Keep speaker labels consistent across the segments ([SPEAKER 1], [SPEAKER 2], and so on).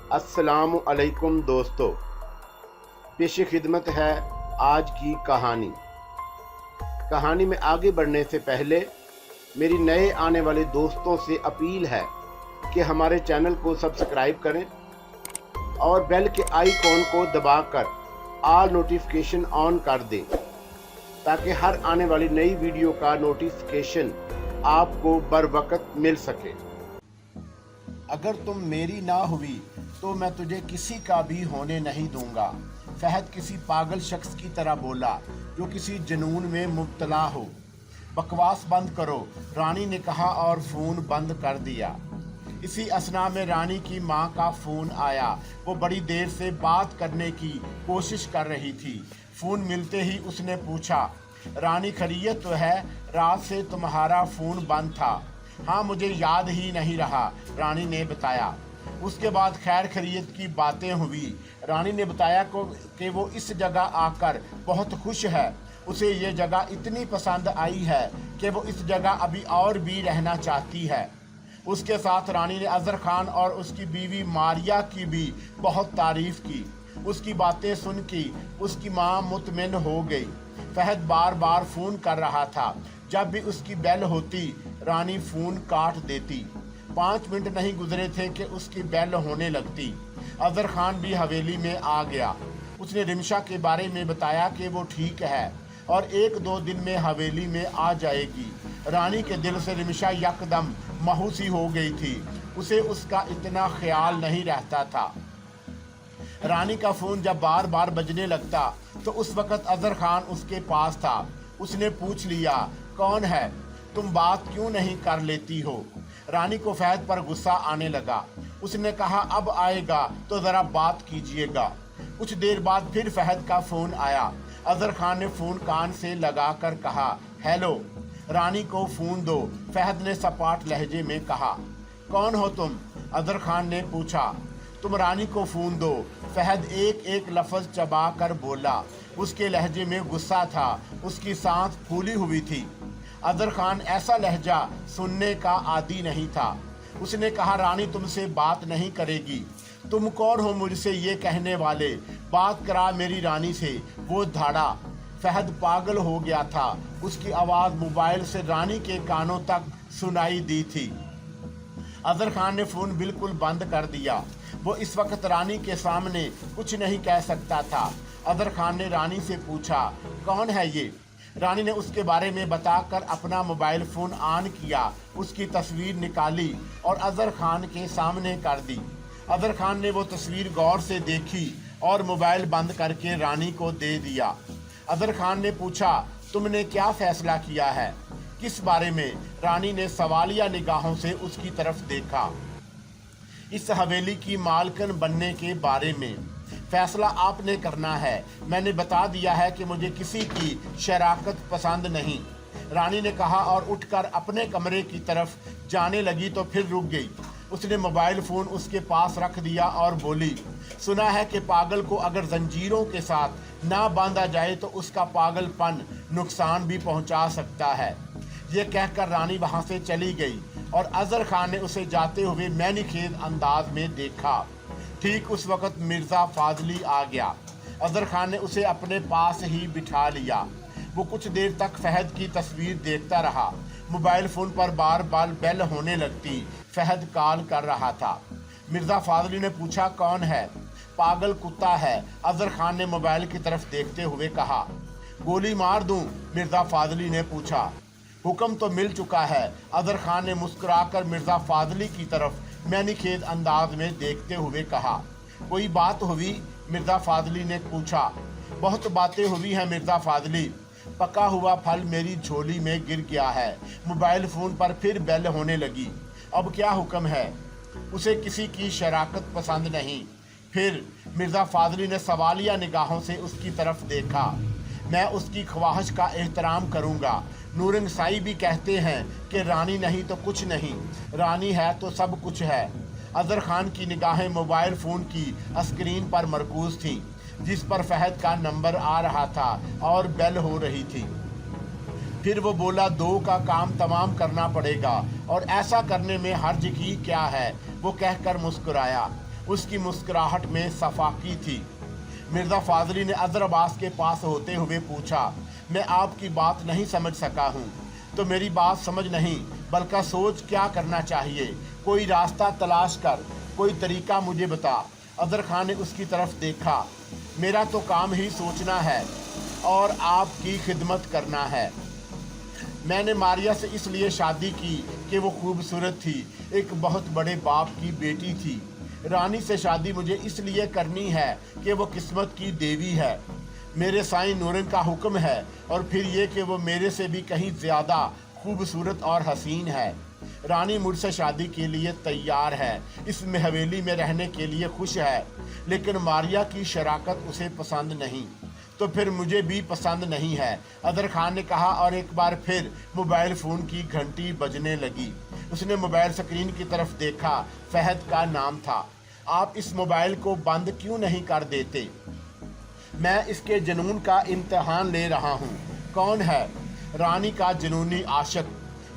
[SPEAKER 1] अस्सलामु अलैकुम दोस्तों, पेश खिदमत है आज की कहानी। कहानी में आगे बढ़ने से पहले मेरी नए आने वाले दोस्तों से अपील है कि हमारे चैनल को सब्सक्राइब करें और बेल के आइकॉन को दबाकर ऑल नोटिफिकेशन ऑन कर दें ताकि हर आने वाली नई वीडियो का नोटिफिकेशन आपको बर वक्त मिल सके। अगर तुम मेरी ना हुई तो मैं तुझे किसी का भी होने नहीं दूंगा। फहद किसी पागल शख्स की तरह बोला जो किसी जुनून में मुब्तला हो। बकवास बंद करो, रानी ने कहा और फ़ोन बंद कर दिया। इसी असना में रानी की माँ का फ़ोन आया। वो बड़ी देर से बात करने की कोशिश कर रही थी। फ़ोन मिलते ही उसने पूछा, रानी खैरियत तो है? रात से तुम्हारा फ़ोन बंद था। हाँ, मुझे याद ही नहीं रहा, रानी ने बताया। उसके बाद खैर खैरियत की बातें हुई। रानी ने बताया कि वो इस जगह आकर बहुत खुश है। उसे ये जगह इतनी पसंद आई है कि वो इस जगह अभी और भी रहना चाहती है। उसके साथ रानी ने अज़हर खान और उसकी बीवी मारिया की भी बहुत तारीफ़ की। उसकी बातें सुन के उसकी माँ मुतमिन हो गई। फहद बार बार फ़ोन कर रहा था। जब भी उसकी बेल होती रानी फ़ोन काट देती। 5 मिनट नहीं गुजरे थे कि उसकी बेल होने लगती। अज़हर खान भी हवेली में आ गया। उसने रिमशा के बारे में बताया कि वो ठीक है और 1-2 दिन में हवेली में आ जाएगी। रानी के दिल से रिमशा यकदम मायूसी हो गई थी। उसे उसका इतना ख्याल नहीं रहता था। रानी का फ़ोन जब बार बार बजने लगता तो उस वक़्त अज़हर खान उसके पास था। उसने पूछ लिया, कौन है? तुम बात क्यों नहीं कर लेती हो? रानी को फहद पर गुस्सा आने लगा। उसने कहा, अब आएगा तो ज़रा बात कीजिएगा। कुछ देर बाद फिर फहद का फ़ोन आया। अज़हर खान ने फ़ोन कान से लगाकर कहा, हेलो। रानी को फ़ोन दो, फहद ने सपाट लहजे में कहा। कौन हो तुम? अज़हर खान ने पूछा। तुम रानी को फ़ोन दो, फहद एक एक लफ्ज़ चबा कर बोला। उसके लहजे में गुस्सा था, उसकी सांस फूली हुई थी। अज़हर खान ऐसा लहजा सुनने का आदी नहीं था। उसने कहा, रानी तुमसे बात नहीं करेगी। तुम कौन हो मुझसे ये कहने वाले? बात करा मेरी रानी से। वो धाड़ा। फहद पागल हो गया था। उसकी आवाज़ मोबाइल से रानी के कानों तक सुनाई दी थी। अज़हर खान ने फ़ोन बिल्कुल बंद कर दिया। वो इस वक्त रानी के सामने कुछ नहीं कह सकता था। अज़हर खान ने रानी से पूछा, कौन है ये? रानी ने उसके बारे में बताकर अपना मोबाइल फ़ोन ऑन किया, उसकी तस्वीर निकाली और अज़हर खान के सामने कर दी। अज़हर खान ने वो तस्वीर गौर से देखी और मोबाइल बंद करके रानी को दे दिया। अज़हर खान ने पूछा, तुमने क्या फ़ैसला किया है? किस बारे में? रानी ने सवालिया निगाहों से उसकी तरफ देखा। इस हवेली की मालकिन बनने के बारे में फ़ैसला आपने करना है। मैंने बता दिया है कि मुझे किसी की शराकत पसंद नहीं, रानी ने कहा और उठकर अपने कमरे की तरफ जाने लगी तो फिर रुक गई। उसने मोबाइल फ़ोन उसके पास रख दिया और बोली, सुना है कि पागल को अगर जंजीरों के साथ ना बांधा जाए तो उसका पागलपन नुकसान भी पहुंचा सकता है। ये कहकर रानी वहाँ से चली गई और अज़हर खान ने उसे जाते हुए मैनीखेज अंदाज में देखा। ठीक उस वक़्त मिर्ज़ा फाजली आ गया। अज़हर खान ने उसे अपने पास ही बिठा लिया। वो कुछ देर तक फहद की तस्वीर देखता रहा। मोबाइल फ़ोन पर बार बार बेल होने लगती। फहद कॉल कर रहा था। मिर्ज़ा फाजली ने पूछा, कौन है? पागल कुत्ता है, अज़हर खान ने मोबाइल की तरफ देखते हुए कहा। गोली मार दूं? मिर्ज़ा फाजली ने पूछा। हुक्म तो मिल चुका है, अज़हर खान ने मुस्कुराकर मिर्ज़ा फाजली की तरफ मैनीखेज अंदाज में देखते हुए कहा। कोई बात हुई? मिर्ज़ा फाजली ने पूछा। बहुत बातें हुई हैं मिर्ज़ा फाजली। पका हुआ फल मेरी झोली में गिर गया है। मोबाइल फ़ोन पर फिर बेल होने लगी। अब क्या हुक्म है? उसे किसी की शराकत पसंद नहीं। फिर मिर्ज़ा फाजली ने सवालिया निगाहों से उसकी तरफ देखा। मैं उसकी ख्वाहिश का एहतराम करूँगा। नूरंगसाई भी कहते हैं कि रानी नहीं तो कुछ नहीं, रानी है तो सब कुछ है। अज़हर खान की निगाहें मोबाइल फ़ोन की स्क्रीन पर मरकूज़ थीं, जिस पर फहद का नंबर आ रहा था और बेल हो रही थी। फिर वो बोला, 2 का काम तमाम करना पड़ेगा और ऐसा करने में हर्ज की क्या है? वो कहकर मुस्कुराया। उसकी मुस्कुराहट में सफाकी थी। मिर्ज़ा फाजली ने अजहर अब्बास के पास होते हुए पूछा, मैं आपकी बात नहीं समझ सका हूँ। तो मेरी बात समझ नहीं बल्कि सोच क्या करना चाहिए, कोई रास्ता तलाश कर, कोई तरीका मुझे बता। अजहर खान ने उसकी तरफ देखा। मेरा तो काम ही सोचना है और आपकी खिदमत करना है। मैंने मारिया से इसलिए शादी की कि वो खूबसूरत थी, एक बहुत बड़े बाप की बेटी थी। रानी से शादी मुझे इसलिए करनी है कि वो किस्मत की देवी है, मेरे साईं नूरन का हुक्म है, और फिर ये कि वो मेरे से भी कहीं ज़्यादा खूबसूरत और हसीन है। रानी मुझसे शादी के लिए तैयार है, इस हवेली में रहने के लिए खुश है, लेकिन मारिया की शराकत उसे पसंद नहीं, तो फिर मुझे भी पसंद नहीं है। अदर खान ने कहा और एक बार फिर मोबाइल फ़ोन की घंटी बजने लगी। उसने मोबाइल स्क्रीन की तरफ देखा। फहद का नाम था। आप इस मोबाइल को बंद क्यों नहीं कर देते? मैं इसके जुनून का इम्तहान ले रहा हूँ। कौन है? रानी का जुनूनी आशिक,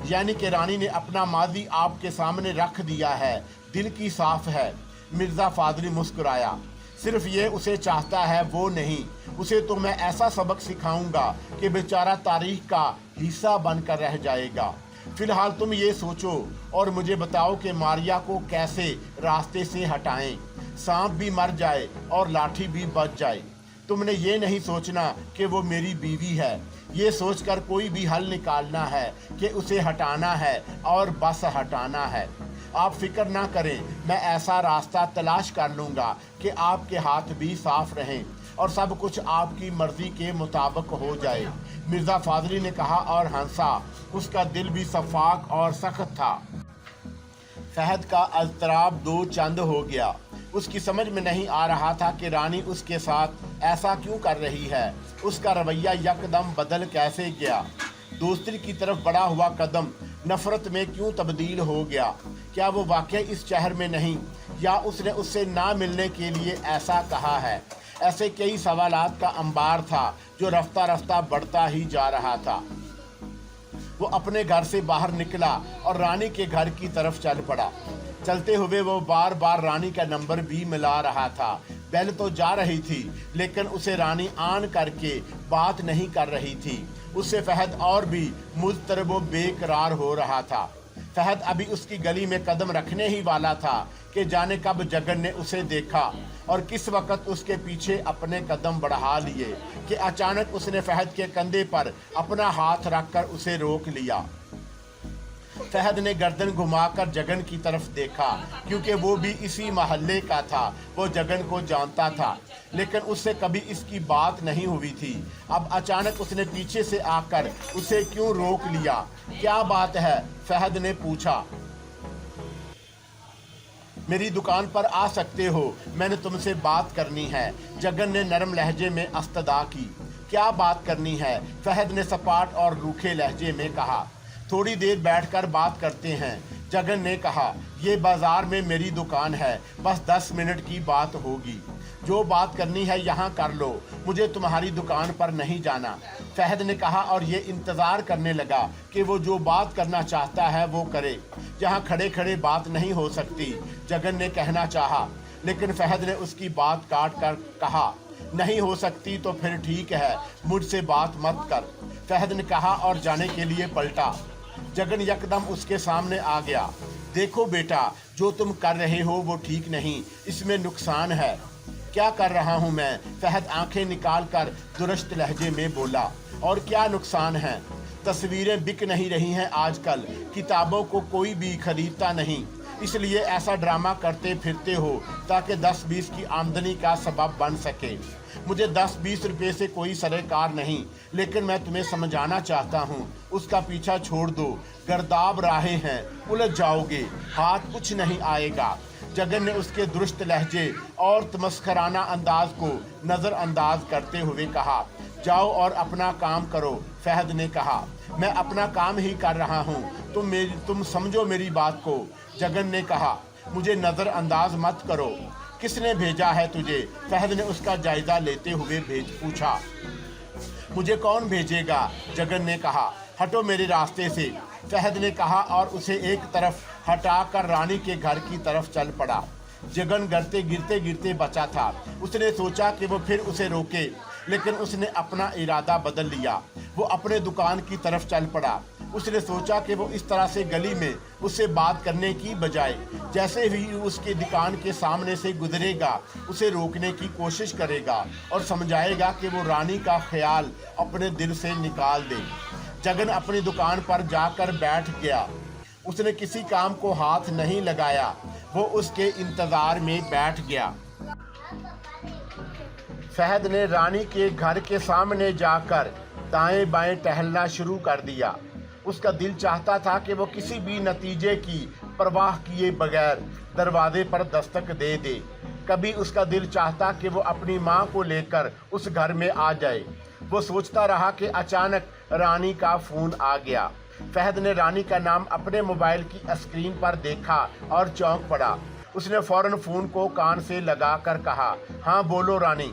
[SPEAKER 1] यानी कि रानी ने अपना माजी आपके सामने रख दिया है, दिल की साफ है। मिर्ज़ा फाजली मुस्कुराया। सिर्फ ये उसे चाहता है वो नहीं, उसे तो मैं ऐसा सबक सिखाऊंगा कि बेचारा तारीख का हिस्सा बनकर रह जाएगा। फिलहाल तुम ये सोचो और मुझे बताओ कि मारिया को कैसे रास्ते से हटाएं, सांप भी मर जाए और लाठी भी बच जाए। तुमने ये नहीं सोचना कि वो मेरी बीवी है, ये सोचकर कोई भी हल निकालना है कि उसे हटाना है और बस हटाना है। आप फिक्र ना करें, मैं ऐसा रास्ता तलाश कर लूँगा कि आपके हाथ भी साफ रहें और सब कुछ आपकी मर्ज़ी के मुताबिक हो जाए। मिर्ज़ा फाजली ने कहा और हंसा। उसका दिल भी शफाक और सख्त था। फहद का अज़तराब दो चंद हो गया। उसकी समझ में नहीं आ रहा था कि रानी उसके साथ ऐसा क्यों कर रही है। उसका रवैया यकदम बदल कैसे गया? दोस्ती की तरफ बढ़ा हुआ कदम नफ़रत में क्यों तब्दील हो गया? क्या वो वाकई इस शहर में नहीं, या उसने उससे ना मिलने के लिए ऐसा कहा है? ऐसे कई सवालात का अंबार था जो रफ्ता रफ्ता बढ़ता ही जा रहा था। वो अपने घर से बाहर निकला और रानी के घर की तरफ चल पड़ा। चलते हुए वो बार बार रानी का नंबर भी मिला रहा था। बेल तो जा रही थी, लेकिन उसे रानी आन करके बात नहीं कर रही थी। उससे फहद और भी मुज़तरब व बेकरार हो रहा था। फहद अभी उसकी गली में कदम रखने ही वाला था कि जाने कब जगन ने उसे देखा और किस वक्त उसके पीछे अपने कदम बढ़ा लिए कि अचानक उसने फहद के कंधे पर अपना हाथ रखकर उसे रोक लिया। फहद ने गर्दन घुमाकर जगन की तरफ देखा, क्योंकि वो भी इसी महल्ले का था। वो जगन को जानता था, लेकिन उससे कभी इसकी बात नहीं हुई थी। अब अचानक उसने पीछे से आकर उसे क्यों रोक लिया? क्या बात है? फहद ने पूछा। मेरी दुकान पर आ सकते हो, मैंने तुमसे बात करनी है, जगन ने नरम लहजे में अस्तदा की। क्या बात करनी है? फहद ने सपाट और रूखे लहजे में कहा। थोड़ी देर बैठकर बात करते हैं, जगन ने कहा। ये बाजार में मेरी दुकान है, बस 10 मिनट की बात होगी। जो बात करनी है यहाँ कर लो, मुझे तुम्हारी दुकान पर नहीं जाना, फहद ने कहा और ये इंतज़ार करने लगा कि वो जो बात करना चाहता है वो करे। जहाँ खड़े खड़े बात नहीं हो सकती, जगन ने कहना चाहा, लेकिन फहद ने उसकी बात काट कर कहा, नहीं हो सकती तो फिर ठीक है, मुझसे बात मत कर। फहद ने कहा और जाने के लिए पलटा। जगन यकदम उसके सामने आ गया। देखो बेटा, जो तुम कर रहे हो वो ठीक नहीं, इसमें नुकसान है। क्या कर रहा हूँ मैं? फहद आंखें निकाल कर दुरुस्त लहजे में बोला। और क्या नुकसान है? तस्वीरें बिक नहीं रही हैं आजकल, किताबों को कोई भी खरीदता नहीं, इसलिए ऐसा ड्रामा करते फिरते हो ताकि 10-20 की आमदनी का सबब बन सके। मुझे 10-20 रुपये से कोई सरेकार नहीं, लेकिन मैं तुम्हें समझाना चाहता हूँ, उसका पीछा छोड़ दो। गर्दाब राहें हैं, उलझ जाओगे, हाथ कुछ नहीं आएगा। जगन ने उसके दुरुस्त लहजे और तमस्खराना अंदाज को नज़रअंदाज करते हुए कहा। जाओ और अपना काम करो, फहद ने कहा। मैं अपना काम ही कर रहा हूँ, तुम समझो मेरी बात को, जगन ने कहा। मुझे नज़रअंदाज मत करो। किसने भेजा है तुझे? फहद ने उसका जायज़ा लेते हुए पूछा। मुझे कौन भेजेगा? जगन ने कहा। हटो मेरे रास्ते से, फहद ने कहा और उसे एक तरफ हटाकर रानी के घर की तरफ चल पड़ा। जगन गिरते गिरते बचा था। उसने सोचा कि वो फिर उसे रोके, लेकिन उसने अपना इरादा बदल लिया। वो अपने दुकान की तरफ चल पड़ा। उसने सोचा कि वो इस तरह से गली में उससे बात करने की बजाय जैसे ही उसकी दुकान के सामने से गुजरेगा उसे रोकने की कोशिश करेगा और समझाएगा कि वो रानी का ख्याल अपने दिल से निकाल दे। जगन अपनी दुकान पर जाकर बैठ गया। उसने किसी काम को हाथ नहीं लगाया। वो उसके इंतज़ार में बैठ गया। फहद ने रानी के घर के सामने जाकर दाएं बाएं टहलना शुरू कर दिया। उसका दिल चाहता था कि वो किसी भी नतीजे की परवाह किए बगैर दरवाजे पर दस्तक दे दे। कभी उसका दिल चाहता कि वो अपनी माँ को लेकर उस घर में आ जाए। वो सोचता रहा कि अचानक रानी का फ़ोन आ गया। फहद ने रानी का नाम अपने मोबाइल की स्क्रीन पर देखा और चौंक पड़ा। उसने फ़ौरन फ़ोन को कान से लगाकर कहा, हाँ बोलो रानी।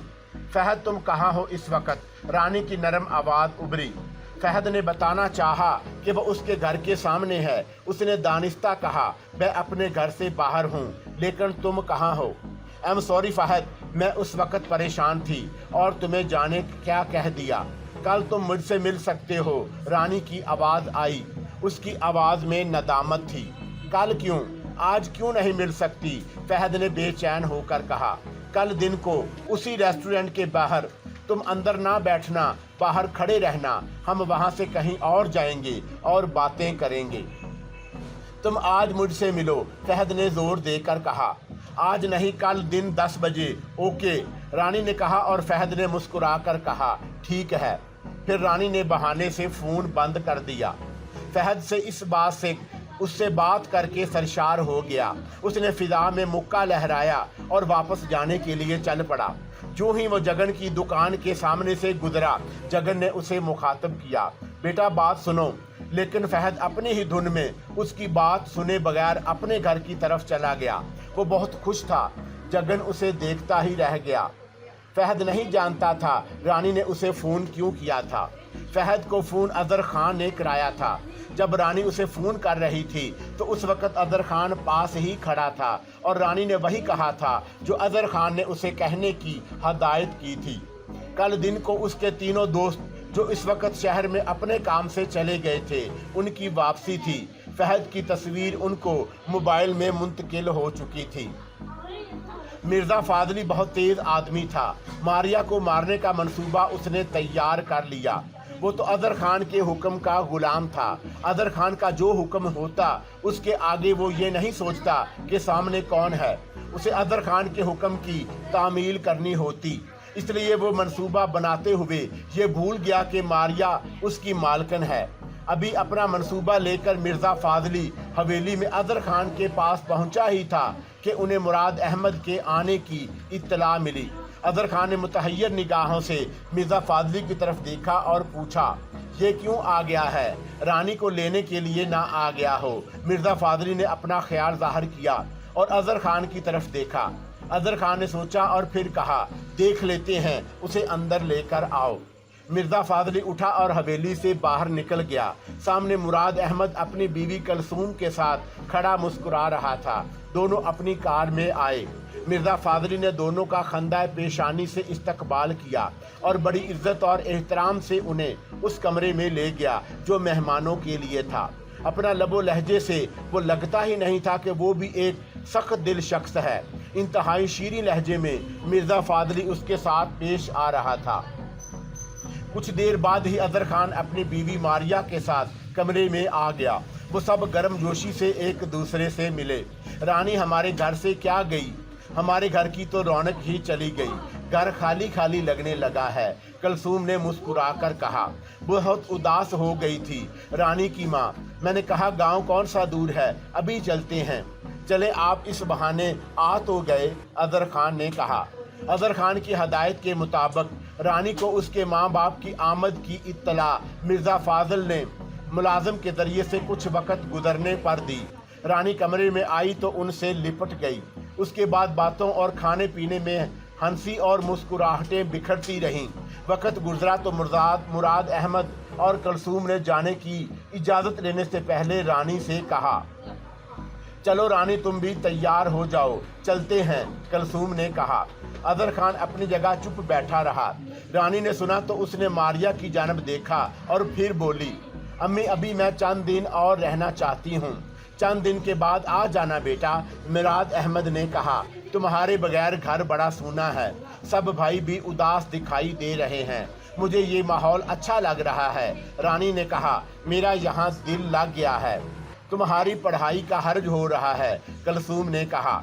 [SPEAKER 1] फहद तुम कहाँ हो इस वक्त? रानी की नरम आवाज़ उभरी। फहद ने बताना चाहा कि वह उसके घर के सामने है। उसने दानिस्ता कहा, मैं अपने घर से बाहर हूँ, लेकिन तुम कहाँ हो? आई एम सॉरी फहद, मैं उस वक्त परेशान थी और तुम्हें जाने क्या कह दिया। कल तुम मुझसे मिल सकते हो। रानी की आवाज़ आई। उसकी आवाज़ में नदामत थी। कल क्यों? आज क्यों नहीं मिल सकती? फहद ने बेचैन होकर कहा। कल दिन को उसी रेस्टोरेंट के बाहर। तुम अंदर ना बैठना, बाहर खड़े रहना। हम वहाँ से कहीं और जाएंगे और बातें करेंगे। तुम आज मुझसे मिलो, फहद ने जोर देकर कहा। आज नहीं, कल दिन 10 बजे। ओके, रानी ने कहा और फहद ने मुस्कुराकर कहा, ठीक है। फिर रानी ने बहाने से फ़ोन बंद कर दिया। फहद से इस बात से उससे बात करके सरशार हो गया। उसने फिजा में मुक्का लहराया और वापस जाने के लिए चल पड़ा। जो ही वो जगन की दुकान के सामने से गुजरा, जगन ने उसे मुखातब किया, बेटा बात सुनो। लेकिन फहद अपनी ही धुन में उसकी बात सुने बगैर अपने घर की तरफ चला गया। वो बहुत खुश था। जगन उसे देखता ही रह गया। फहद नहीं जानता था रानी ने उसे फ़ोन क्यों किया था। फहद को फ़ोन अज़हर खान ने कराया था। जब रानी उसे फ़ोन कर रही थी तो उस वक़्त अज़हर खान पास ही खड़ा था और रानी ने वही कहा था जो अज़हर खान ने उसे कहने की हदायत की थी। कल दिन को उसके तीनों दोस्त जो इस वक्त शहर में अपने काम से चले गए थे, उनकी वापसी थी। फहद की तस्वीर उनको मोबाइल में मुंतकिल हो चुकी थी। मिर्ज़ा फाजली बहुत तेज़ आदमी था। मारिया को मारने का मंसूबा उसने तैयार कर लिया। वो तो अज़हर खान के हुक्म का गुलाम था। अज़हर खान का जो हुक्म होता उसके आगे वो ये नहीं सोचता कि सामने कौन है। उसे अज़हर खान के हुक्म की तामील करनी होती। इसलिए वो मंसूबा बनाते हुए ये भूल गया कि मारिया उसकी मालकिन है। अभी अपना मंसूबा लेकर मिर्ज़ा फाजली हवेली में अज़हर खान के पास पहुंचा ही था कि उन्हें मुराद अहमद के आने की इत्तला मिली। अज़हर खान ने मुतहय्यर निगाहों से मिर्ज़ा फाजली की तरफ देखा और पूछा, ये क्यों आ गया है? रानी को लेने के लिए ना आ गया हो? मिर्ज़ा फाजली ने अपना ख्याल ज़ाहिर किया और अज़हर खान की तरफ देखा। अज़हर खान ने सोचा और फिर कहा, देख लेते हैं, उसे अंदर लेकर आओ। मिर्ज़ा फाजली उठा और हवेली से बाहर निकल गया। सामने मुराद अहमद अपनी बीवी कलसूम के साथ खड़ा मुस्कुरा रहा था। दोनों अपनी कार में आए। मिर्ज़ा फाजली ने दोनों का खंदा पेशानी से इस्तकबाल किया और बड़ी इज्जत और एहतराम से उन्हें उस कमरे में ले गया जो मेहमानों के लिए था। अपना लबो लहजे से वो लगता ही नहीं था कि वो भी एक सख्त दिल शख्स है। इंतहाई शीरीं लहजे में मिर्ज़ा फाजली उसके साथ पेश आ रहा था। कुछ देर बाद ही अज़हर खान अपनी बीवी मारिया के साथ कमरे में आ गया। वो सब गर्मजोशी से एक दूसरे से मिले। रानी हमारे घर से क्या गई? हमारे घर की तो रौनक ही चली गई। घर खाली खाली लगने लगा है, कलसूम ने मुस्कुराकर कहा। बहुत उदास हो गई थी रानी की माँ। मैंने कहा गांव कौन सा दूर है, अभी चलते हैं। चले आप इस बहाने आ तो गए, अज़हर खान ने कहा। अज़हर खान की हदायत के मुताबिक रानी को उसके माँ बाप की आमद की इत्तला मिर्ज़ा फाजल ने मुलाजिम के ज़रिए से कुछ वक़्त गुजरने पर दी। रानी कमरे में आई तो उनसे लिपट गई। उसके बाद बातों और खाने पीने में हंसी और मुस्कुराहटें बिखरती रहीं। वक़्त गुजरा तो मुराद अहमद और कलसूम ने जाने की इजाज़त लेने से पहले रानी से कहा, चलो रानी तुम भी तैयार हो जाओ, चलते हैं, कलसूम ने कहा। अजहर खान अपनी जगह चुप बैठा रहा। रानी ने सुना तो उसने मारिया की जानब देखा और फिर बोली, अम्मी अभी मैं चंद दिन और रहना चाहती हूँ, चंद दिन के बाद आ जाना बेटा। मुराद अहमद ने कहा, तुम्हारे बगैर घर बड़ा सूना है, सब भाई भी उदास दिखाई दे रहे हैं, मुझे ये माहौल अच्छा लग रहा है। रानी ने कहा, मेरा यहाँ दिल लग गया है, तुम्हारी पढ़ाई का हर्ज हो रहा है। कलसूम ने कहा,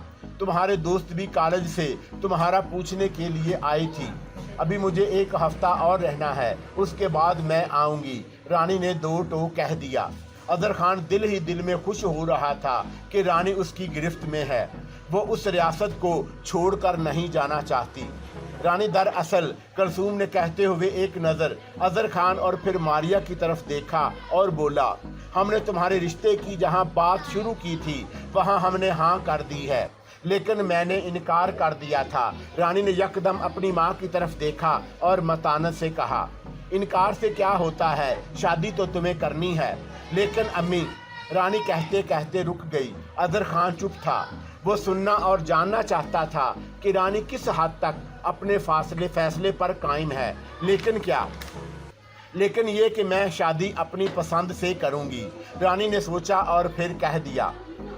[SPEAKER 1] तुम्हारे दोस्त भी कॉलेज से तुम्हारा पूछने के लिए आई थी, अभी मुझे 1 हफ्ता और रहना है, उसके बाद मैं आऊँगी। रानी ने 2 टोक कह दिया। अजहर खान दिल ही दिल में खुश हो रहा था कि रानी उसकी गिरफ्त में है, वो उस रियासत को छोड़कर नहीं जाना चाहती। रानी दरअसल कलसूम ने कहते हुए एक नज़र अजहर खान और फिर मारिया की तरफ देखा और बोला, हमने तुम्हारे रिश्ते की जहां बात शुरू की थी वहां हमने हाँ कर दी है, लेकिन मैंने इनकार कर दिया था। रानी ने यकदम अपनी माँ की तरफ देखा और मतानत से कहा, इनकार से क्या होता है, शादी तो तुम्हें करनी है। लेकिन अम्मी, रानी कहते कहते रुक गई। अजहर खान चुप था, वो सुनना और जानना चाहता था कि रानी किस हद तक अपने फैसले पर कायम है। लेकिन क्या? लेकिन ये कि मैं शादी अपनी पसंद से करूंगी, रानी ने सोचा और फिर कह दिया।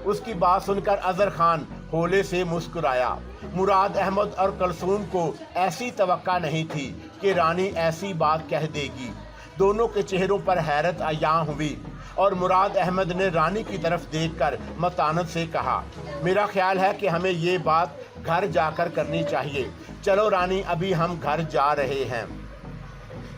[SPEAKER 1] उसकी बात सुनकर अजहर खान होले से मुस्कुराया। मुराद अहमद और कलसूम को ऐसी तवक्का नहीं थी कि रानी ऐसी बात कह देगी। दोनों के चेहरों पर हैरत अयां हुई और मुराद अहमद ने रानी की तरफ देखकर मतानत से कहा, मेरा ख्याल है कि हमें ये बात घर जाकर करनी चाहिए। चलो रानी, अभी हम घर जा रहे हैं,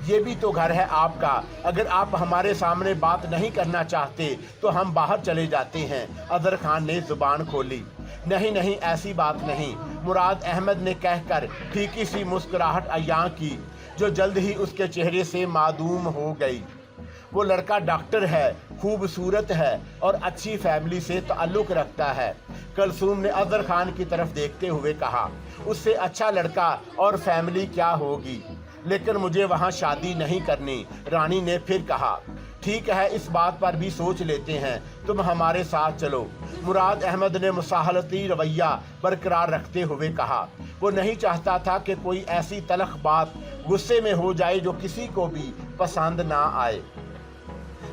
[SPEAKER 1] ये भी तो घर है आपका, अगर आप हमारे सामने बात नहीं करना चाहते तो हम बाहर चले जाते हैं। अजहर खान ने जुबान खोली, नहीं नहीं ऐसी बात नहीं, मुराद अहमद ने कहकर फीकी सी मुस्कुराहट अयां की जो जल्द ही उसके चेहरे से मादूम हो गई। वो लड़का डॉक्टर है, खूबसूरत है और अच्छी फैमिली से ताल्लुक़ रखता है। कलसूम ने अजहर खान की तरफ देखते हुए कहा, उससे अच्छा लड़का और फैमिली क्या होगी, लेकिन मुझे वहाँ शादी नहीं करनी। रानी ने फिर कहा, ठीक है, इस बात पर भी सोच लेते हैं, तुम हमारे साथ चलो। मुराद अहमद ने मुसाहलती रवैया बरकरार रखते हुए कहा, वो नहीं चाहता था कि कोई ऐसी तलख बात गुस्से में हो जाए जो किसी को भी पसंद ना आए।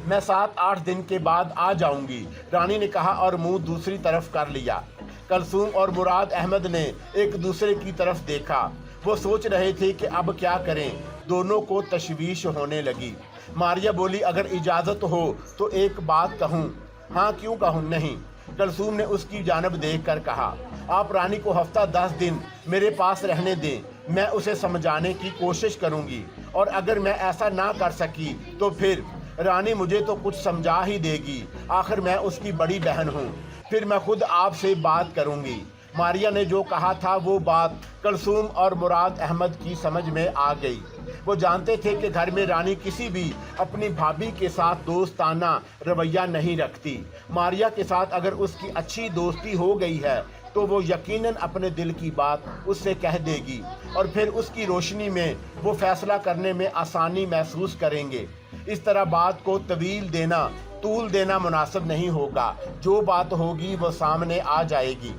[SPEAKER 1] मैं 7-8 दिन के बाद आ जाऊंगी, रानी ने कहा और मुंह दूसरी तरफ कर लिया। कलसूम और मुराद अहमद ने एक दूसरे की तरफ देखा। वो सोच रहे थे कि अब क्या करें, दोनों को तशवीश होने लगी। मारिया बोली, अगर इजाज़त हो तो एक बात कहूँ। हाँ, क्यों कहूँ नहीं। कलसूम ने उसकी जानब देख कर कहा, आप रानी को हफ्ता 10 दिन मेरे पास रहने दें, मैं उसे समझाने की कोशिश करूँगी, और अगर मैं ऐसा ना कर सकी तो फिर रानी मुझे तो कुछ समझा ही देगी, आखिर मैं उसकी बड़ी बहन हूँ, फिर मैं खुद आपसे बात करूँगी। मारिया ने जो कहा था वो बात कलसूम और मुराद अहमद की समझ में आ गई। वो जानते थे कि घर में रानी किसी भी अपनी भाभी के साथ दोस्ताना रवैया नहीं रखती। मारिया के साथ अगर उसकी अच्छी दोस्ती हो गई है तो वो यकीनन अपने दिल की बात उससे कह देगी और फिर उसकी रोशनी में वो फैसला करने में आसानी महसूस करेंगे। इस तरह बात को तूल देना मुनासिब नहीं होगा, जो बात होगी वो सामने आ जाएगी।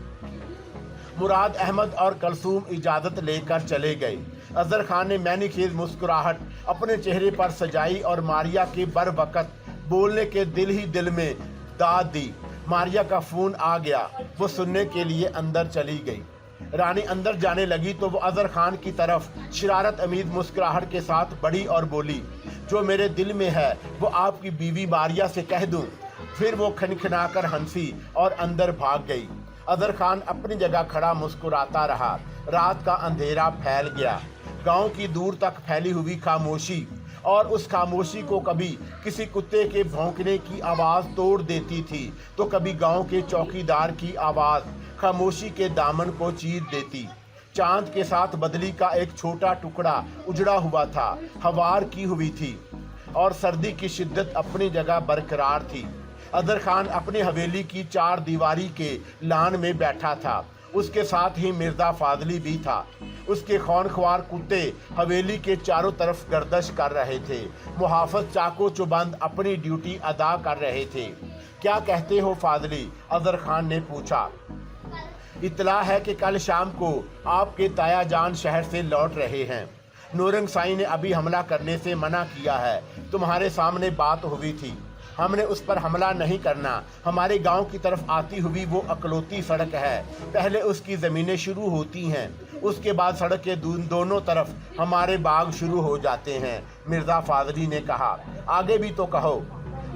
[SPEAKER 1] मुराद अहमद और कलसूम इजाज़त लेकर चले गए। अजहर खान ने मैनीखेज मुस्कुराहट अपने चेहरे पर सजाई और मारिया के बर वक़्त बोलने के दिल ही दिल में दाद दी। मारिया का फ़ोन आ गया, वो सुनने के लिए अंदर चली गई। रानी अंदर जाने लगी तो वो अजहर खान की तरफ शरारत अमीद मुस्कुराहट के साथ बढ़ी और बोली, जो मेरे दिल में है वो आपकी बीवी मारिया से कह दूं। फिर वो खनखनाकर हंसी और अंदर भाग गई। अजहर खान अपनी जगह खड़ा मुस्कुराता रहा। रात का अंधेरा फैल गया। गांव की दूर तक फैली हुई खामोशी, और उस खामोशी को कभी किसी कुत्ते के भौंकने की आवाज़ तोड़ देती थी तो कभी गांव के चौकीदार की आवाज़ खामोशी के दामन को चीर देती। चांद के साथ बदली का एक छोटा टुकड़ा उजड़ा हुआ था, हवार की हुई थी और सर्दी की शिद्दत अपनी जगह बरकरार थी। अजहर खान अपनी हवेली की 4 दीवारी के लान में बैठा था। उसके साथ ही मिर्ज़ा फाजली भी था। اس کے خونخوار کتے حویلی کے چاروں طرف گردش کر رہے تھے۔ محافظ چاقو چوبند اپنی ڈیوٹی ادا کر رہے تھے۔ کیا کہتے ہو فاضلی؟ اظہر خان نے پوچھا۔ اطلاع ہے کہ کل شام کو آپ کے تایا جان شہر سے لوٹ رہے ہیں۔ نورنگ سائی نے ابھی حملہ کرنے سے منع کیا ہے۔ تمہارے سامنے بات ہوئی تھی، ہم نے اس پر حملہ نہیں کرنا۔ ہمارے گاؤں کی طرف آتی ہوئی وہ اکلوتی سڑک ہے، پہلے اس کی زمینیں شروع ہوتی ہیں، اس کے بعد سڑک کے دونوں طرف ہمارے باغ شروع ہو جاتے ہیں۔ مرزا فاضلی نے کہا۔ آگے بھی تو کہو۔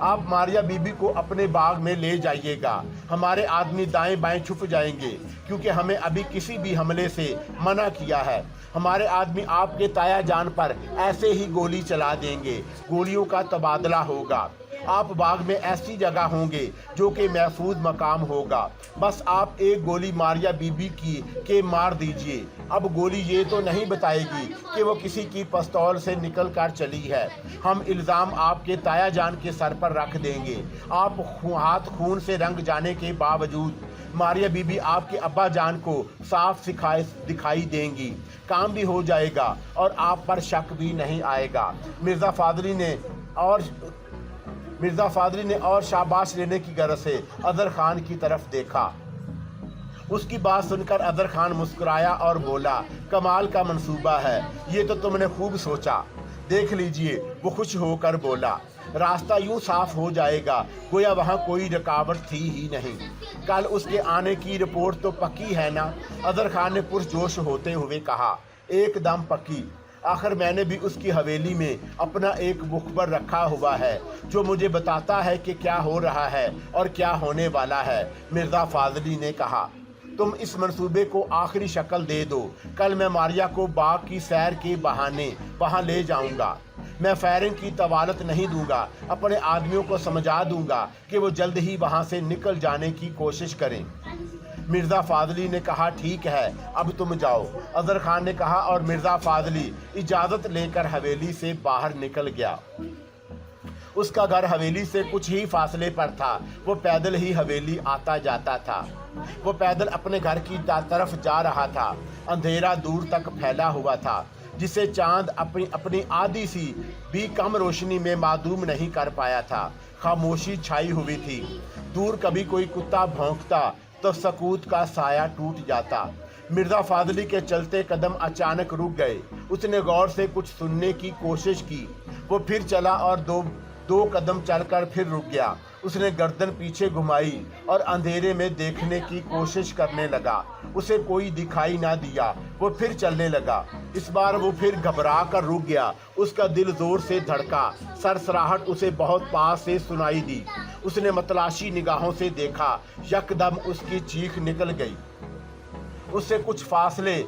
[SPEAKER 1] آپ ماریا بی بی کو اپنے باغ میں لے جائیے گا، ہمارے آدمی دائیں بائیں چھپ جائیں گے، کیونکہ ہمیں ابھی کسی بھی حملے سے منع کیا ہے۔ ہمارے آدمی آپ کے تایا جان پر ایسے ہی گولی چلا دیں گے، گولیوں کا تبادلہ ہوگا۔ آپ باغ میں ایسی جگہ ہوں گے جو کہ محفوظ مقام ہوگا، بس آپ ایک گولی ماریا بی بی کے مار دیجئے۔ اب گولی یہ تو نہیں بتائے گی کہ وہ کسی کی پستول سے نکل کر چلی ہے۔ ہم الزام آپ کے تایا جان کے سر پر رکھ دیں گے۔ آپ ہاتھ خون سے رنگ جانے کے باوجود ماریا بی بی آپ کے ابا جان کو صاف دکھائی دیں گی، کام بھی ہو جائے گا اور آپ پر شک بھی نہیں آئے گا۔ مرزا فاضلی نے اور شاباش لینے کی غرض سے اظہر خان کی طرف دیکھا۔ اس کی بات سن کر اظہر خان مسکرایا اور بولا، کمال کا منصوبہ ہے، یہ تو تم نے خوب سوچا۔ دیکھ لیجئے، وہ خوش ہو کر بولا، راستہ یوں صاف ہو جائے گا گویا وہاں کوئی رکاوٹ تھی ہی نہیں۔ کل اس کے آنے کی رپورٹ تو پکی ہے نا؟ اظہر خان نے پرجوش ہوتے ہوئے کہا۔ ایک دم پکی، آخر میں نے بھی اس کی حویلی میں اپنا ایک مخبر رکھا ہوا ہے جو مجھے بتاتا ہے کہ کیا ہو رہا ہے اور کیا ہونے والا ہے۔ مرزا فاضلی نے کہا، تم اس منصوبے کو آخری شکل دے دو، کل میں ماریا کو باغ کی سیر کے بہانے وہاں لے جاؤں گا۔ میں فائرنگ کی طوالت نہیں دوں گا، اپنے آدمیوں کو سمجھا دوں گا کہ وہ جلد ہی وہاں سے نکل جانے کی کوشش کریں۔ مرزا فاضلی نے کہا، ٹھیک ہے، اب تم جاؤ۔ اظہر خان نے کہا اور مرزا فاضلی اجازت لے کر حویلی سے باہر نکل گیا۔ اس کا گھر حویلی سے کچھ ہی فاصلے پر تھا، وہ پیدل ہی حویلی آتا جاتا تھا۔ وہ پیدل اپنے گھر کی طرف جا رہا تھا۔ اندھیرا دور تک پھیلا ہوا تھا، جسے چاند اپنی آدھی سی بھی کم روشنی میں معدوم نہیں کر پایا تھا۔ خاموشی چھائی ہوئی تھی، دور کبھی کوئی کتا بھونکتا تو سکوت کا سایہ ٹوٹ جاتا۔ مرزا فاضلی کے چلتے قدم اچانک رک گئے۔ اس نے غور سے کچھ سننے کی کوشش کی، وہ پھر چلا اور دو قدم چل کر پھر رک گیا۔ اس نے گردن پیچھے گھمائی اور اندھیرے میں دیکھنے کی کوشش کرنے لگا۔ اسے کوئی دکھائی نہ دیا، وہ پھر چلنے لگا۔ اس بار وہ پھر گھبرا کر رک گیا۔ اس کا دل زور سے دھڑکا، سرسراہٹ اسے بہت پاس سے سنائی دی۔ اس نے متلاشی نگاہوں سے دیکھا، یکدم اس کی چیخ نکل گئی۔ اس سے کچھ فاصلے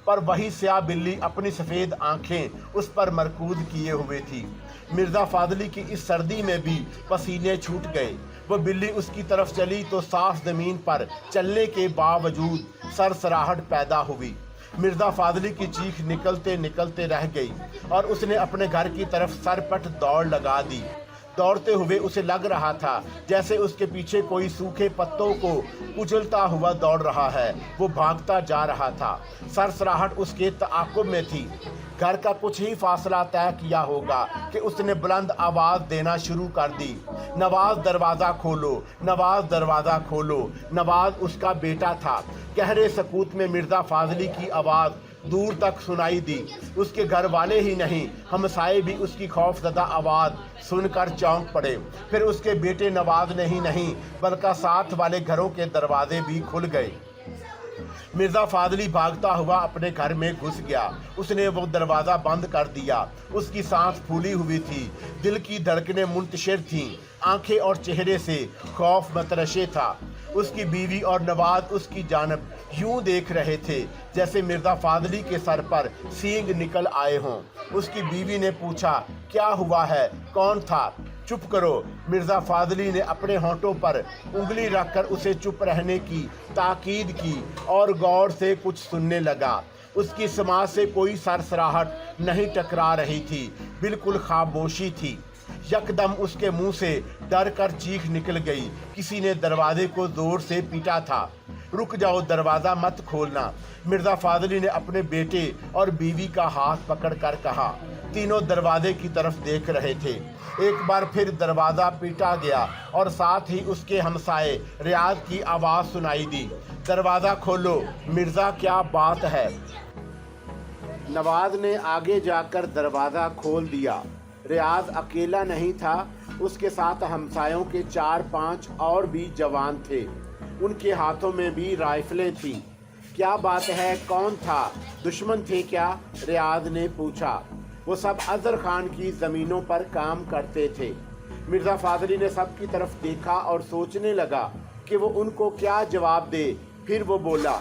[SPEAKER 1] پر وہی سیاہ بلی اپنی سفید آنکھیں اس پر مرکوز کیے ہوئے تھی۔ مرزا فاضلی کی اس سردی میں بھی پسینے چھوٹ گئے۔ وہ بلی اس کی طرف چلی تو صاف زمین پر چلنے کے باوجود سرسراہٹ پیدا ہوئی۔ مرزا فاضلی کی چیخ نکلتے نکلتے رہ گئی اور اس نے اپنے گھر کی طرف سرپٹ دوڑ لگا دی۔ دوڑتے ہوئے اسے لگ رہا تھا جیسے اس کے پیچھے کوئی سوکھے پتوں کو کچلتا ہوا دوڑ رہا ہے۔ وہ بھاگتا جا رہا تھا، سرسراہٹ اس کے تعاقب میں تھی۔ گھر کا کچھ ہی فاصلہ طے کیا ہوگا کہ اس نے بلند آواز دینا شروع کر دی، نواز دروازہ کھولو، نواز دروازہ کھولو۔ نواز اس کا بیٹا تھا۔ گہرے سکوت میں مرزا فاضلی کی آواز دور تک سنائی دی۔ اس کے گھر والے ہی نہیں، ہمسائے بھی اس کی خوف زدہ آواز سن کر چونک پڑے۔ پھر اس کے بیٹے نواز نے ہی نہیں بلکہ ساتھ والے گھروں کے دروازے بھی کھل گئے۔ مرزا فاضلی بھاگتا ہوا اپنے گھر میں گھس گیا۔ اس نے وہ دروازہ بند کر دیا۔ اس کی سانس پھولی ہوئی تھی، دل کی دھڑکنیں منتشر تھیں، آنکھیں اور چہرے سے خوف مترشے تھا۔ اس کی بیوی اور نواز اس کی جانب یوں دیکھ رہے تھے جیسے مرزا فاضلی کے سر پر سینگ نکل آئے ہوں۔ اس کی بیوی نے پوچھا، کیا ہوا ہے؟ کون تھا؟ چپ کرو۔ مرزا فاضلی نے اپنے ہونٹوں پر انگلی رکھ کر اسے چپ رہنے کی تاکید کی اور غور سے کچھ سننے لگا۔ اس کی سماعت سے کوئی سرسراہٹ نہیں ٹکرا رہی تھی، بالکل خاموشی تھی۔ یکدم اس کے منہ سے ڈر کر چیخ نکل گئی۔ کسی نے دروازے کو زور سے پیٹا تھا۔ रुक जाओ, दरवाज़ा मत खोलना। मिर्ज़ा फाज़ली ने अपने बेटे और बीवी का हाथ पकड़कर कहा। तीनों दरवाजे की तरफ देख रहे थे। एक बार फिर दरवाज़ा पीटा गया और साथ ही उसके हमसाए रियाज की आवाज़ सुनाई दी, दरवाज़ा खोलो मिर्ज़ा, क्या बात है। नवाज ने आगे जाकर दरवाज़ा खोल दिया। रियाज अकेला नहीं था, उसके साथ हमसायों के 4-5 और भी जवान थे। उनके हाथों में भी राइफलें थीं। क्या बात है, कौन था, दुश्मन थे क्या? रियाज ने पूछा। वो सब अजहर खान की ज़मीनों पर काम करते थे। मिर्ज़ा फाज़ली ने सब की तरफ देखा और सोचने लगा कि वो उनको क्या जवाब दे। फिर वो बोला,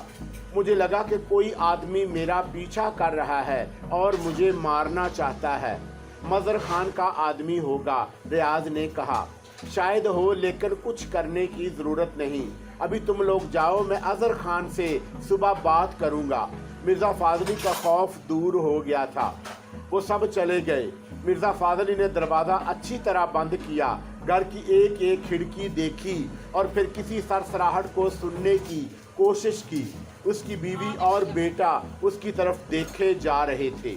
[SPEAKER 1] मुझे लगा कि कोई आदमी मेरा पीछा कर रहा है और मुझे मारना चाहता है। अजहर खान का आदमी होगा, रियाज ने कहा। शायद हो, लेकिन कुछ करने की ज़रूरत नहीं। अभी तुम लोग जाओ, मैं अजहर खान से सुबह बात करूँगा। मिर्ज़ा फाज़ली का खौफ दूर हो गया था। वो सब चले गए। मिर्ज़ा फाज़ली ने दरवाज़ा अच्छी तरह बंद किया, घर की एक एक खिड़की देखी और फिर किसी सरसराहट को सुनने की कोशिश की। उसकी बीवी और बेटा उसकी तरफ देखे जा रहे थे।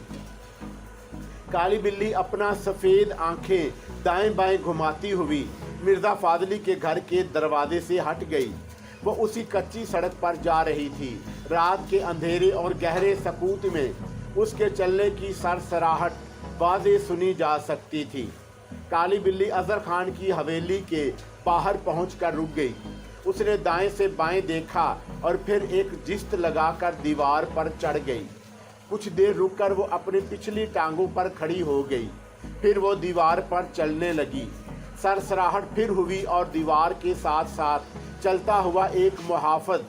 [SPEAKER 1] काली बिल्ली अपना सफ़ेद आंखें दाएं बाएं घुमाती हुई मिर्ज़ा फाज़ली के घर के दरवाजे से हट गई। वो उसी कच्ची सड़क पर जा रही थी। रात के अंधेरे और गहरे सकूत में उसके चलने की सरसराहट वाज़े सुनी जा सकती थी। काली बिल्ली अजहर खान की हवेली के बाहर पहुंचकर रुक गई। उसने दाएं से बाएं देखा और फिर एक जिस्त लगाकर दीवार पर चढ़ गई। कुछ देर रुककर वो अपनी पिछली टांगों पर खड़ी हो गई। फिर वो दीवार पर चलने लगी। सरसराहट फिर हुई और दीवार के साथ साथ चलता हुआ एक मुहाफ़िज़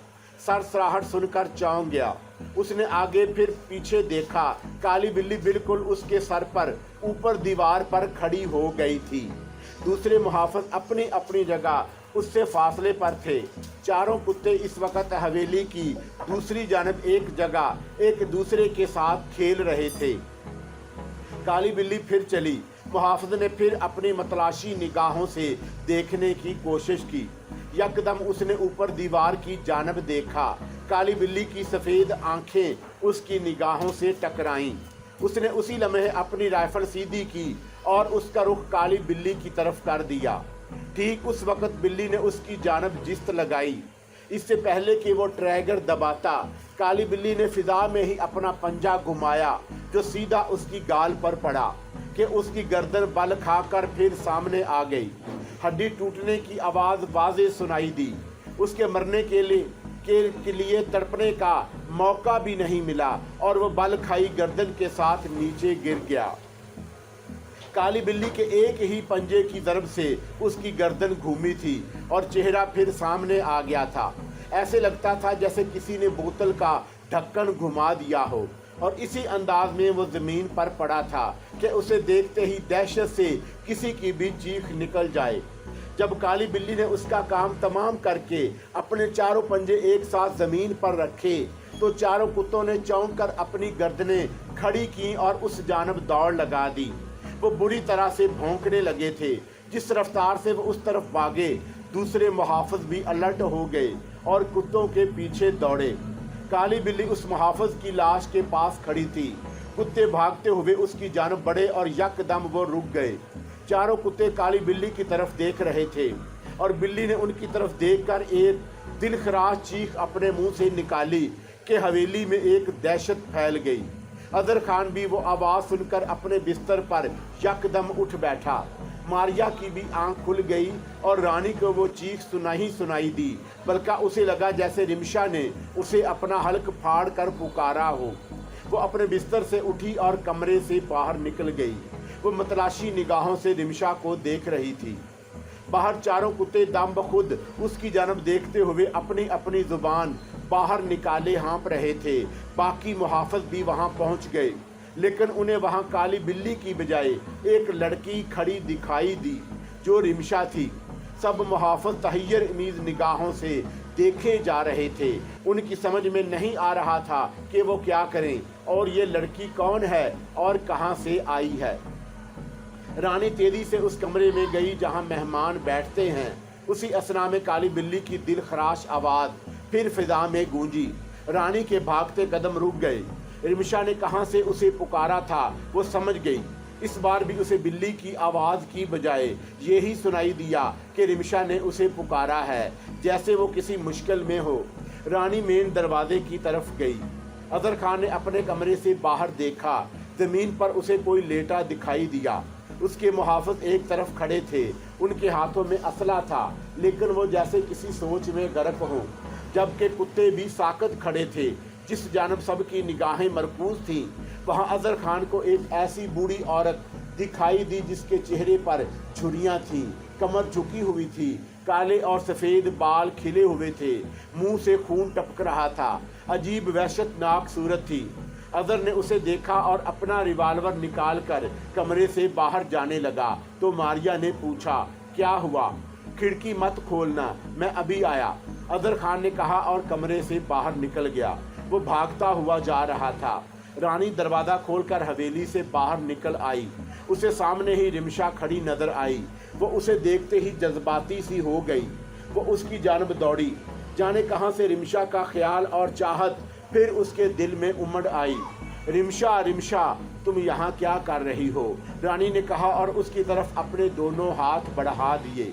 [SPEAKER 1] सरसराहट सुनकर चौंक गया। उसने आगे फिर पीछे देखा। काली बिल्ली बिल्कुल उसके सर पर ऊपर दीवार पर खड़ी हो गई थी। दूसरे मुहाफ़िज़ अपनी अपनी जगह उससे फासले पर थे। चारों कुत्ते इस वक्त हवेली की दूसरी जानब एक जगह एक दूसरे के साथ खेल रहे थे। काली बिल्ली फिर चली। मुहाफ़िज़ ने फिर अपनी मतलाशी निगाहों से देखने की कोशिश की। यकदम उसने ऊपर दीवार की जानब देखा। काली बिल्ली की सफ़ेद आंखें उसकी निगाहों से टकराईं। उसने उसी लम्हे अपनी राइफल सीधी की और उसका रुख काली बिल्ली की तरफ कर दिया। ठीक उस वक्त बिल्ली ने उसकी जानब जिस्त लगाई। इससे पहले कि वो ट्रैगर दबाता, काली बिल्ली ने फिजा में ही अपना पंजा घुमाया जो सीधा उसकी गाल पर पड़ा कि उसकी गर्दन बल खाकर फिर सामने आ गई। हड्डी टूटने की आवाज़ वाज़े सुनाई दी। उसके मरने के लिए तड़पने का मौका भी नहीं मिला और वो बल खाई गर्दन के साथ नीचे गिर गया। काली बिल्ली के एक ही पंजे की ज़रब से उसकी गर्दन घूमी थी और चेहरा फिर सामने आ गया था। ऐसे लगता था जैसे किसी ने बोतल का ढक्कन घुमा दिया हो और इसी अंदाज में वो ज़मीन पर पड़ा था कि उसे देखते ही दहशत से किसी की भी चीख निकल जाए। जब काली बिल्ली ने उसका काम तमाम करके अपने चारों पंजे एक साथ ज़मीन पर रखे तो चारों कुत्तों ने चौंक कर अपनी गर्दनें खड़ी की और उस जानब दौड़ लगा दी। वो बुरी तरह से भौंकने लगे थे। जिस रफ्तार से वो उस तरफ भागे, दूसरे मुहाफ़िज़ भी अलर्ट हो गए और कुत्तों के पीछे दौड़े। काली बिल्ली उस मुहाफ़िज़ की लाश के पास खड़ी थी। कुत्ते भागते हुए उसकी जानब बढ़े और यकदम वो रुक गए। चारों कुत्ते काली बिल्ली की तरफ देख रहे थे और बिल्ली ने उनकी तरफ देखकर एक दिलखराश चीख अपने मुंह से निकाली कि हवेली में एक दहशत फैल गई। अजहर खान भी वो आवाज़ सुनकर अपने बिस्तर पर यकदम उठ बैठा। मारिया की भी आंख खुल गई और रानी को वो चीख सुनाई दी, बल्कि उसे लगा जैसे रिमशा ने उसे अपना हल्क फाड़ कर पुकारा हो। वो अपने बिस्तर से उठी और कमरे से बाहर निकल गई। वो मतलाशी निगाहों से रिमशा को देख रही थी। बाहर चारों कुत्ते दम बखुद उसकी जानब देखते हुए अपनी अपनी ज़ुबान बाहर निकाले हाँप रहे थे। बाकी मुहाफ़िज़ भी वहाँ पहुँच गए, लेकिन उन्हें वहाँ काली बिल्ली की बजाय एक लड़की खड़ी दिखाई दी जो रिमशा थी। सब मुहाफ़िज़ तहय्युर अमीज़ निगाहों से देखे जा रहे थे। उनकी समझ में नहीं आ रहा था कि वो क्या करें और ये लड़की कौन है और कहाँ से आई है। रानी तेज़ी से उस कमरे में गई जहाँ मेहमान बैठते हैं। उसी असना में काली बिल्ली की दिलखराश आवाज़ फिर फिजा में गूंजी। रानी के भागते कदम रुक गए। रिमशा ने कहाँ से उसे पुकारा था वो समझ गई। इस बार भी उसे बिल्ली की आवाज़ की बजाय यही सुनाई दिया कि रिमशा ने उसे पुकारा है, जैसे वो किसी मुश्किल में हो। रानी मेन दरवाजे की तरफ गई। अदर खान ने अपने कमरे से बाहर देखा। ज़मीन पर उसे कोई लेटा दिखाई दिया। उसके मुहाफ़िज़ एक तरफ खड़े थे। उनके हाथों में असला था, लेकिन वो जैसे किसी सोच में गर्क हों, जबकि कुत्ते भी साकत खड़े थे। जिस जानब सबकी निगाहें मरकूज थीं, वहाँ अजहर खान को एक ऐसी बूढ़ी औरत दिखाई दी जिसके चेहरे पर झुर्रियाँ थीं, कमर झुकी हुई थी, काले और सफ़ेद बाल खिले हुए थे, मुंह से खून टपक रहा था। अजीब वहशतनाक सूरत थी। अजहर ने उसे देखा और अपना रिवाल्वर निकाल कर कमरे से बाहर जाने लगा तो मारिया ने पूछा, क्या हुआ? खिड़की मत खोलना, मैं अभी आया, अजहर खान ने कहा और कमरे से बाहर निकल गया। वो भागता हुआ जा रहा था। रानी दरवाज़ा खोलकर हवेली से बाहर निकल आई। उसे सामने ही रिमशा खड़ी नजर आई। वो उसे देखते ही जज्बाती सी हो गई। वो उसकी जानब दौड़ी। जाने कहाँ से रिमशा का ख्याल और चाहत फिर उसके दिल में उमड़ आई। रिमशा, रिमशा, तुम यहाँ क्या कर रही हो? रानी ने कहा और उसकी तरफ अपने दोनों हाथ बढ़ा दिए।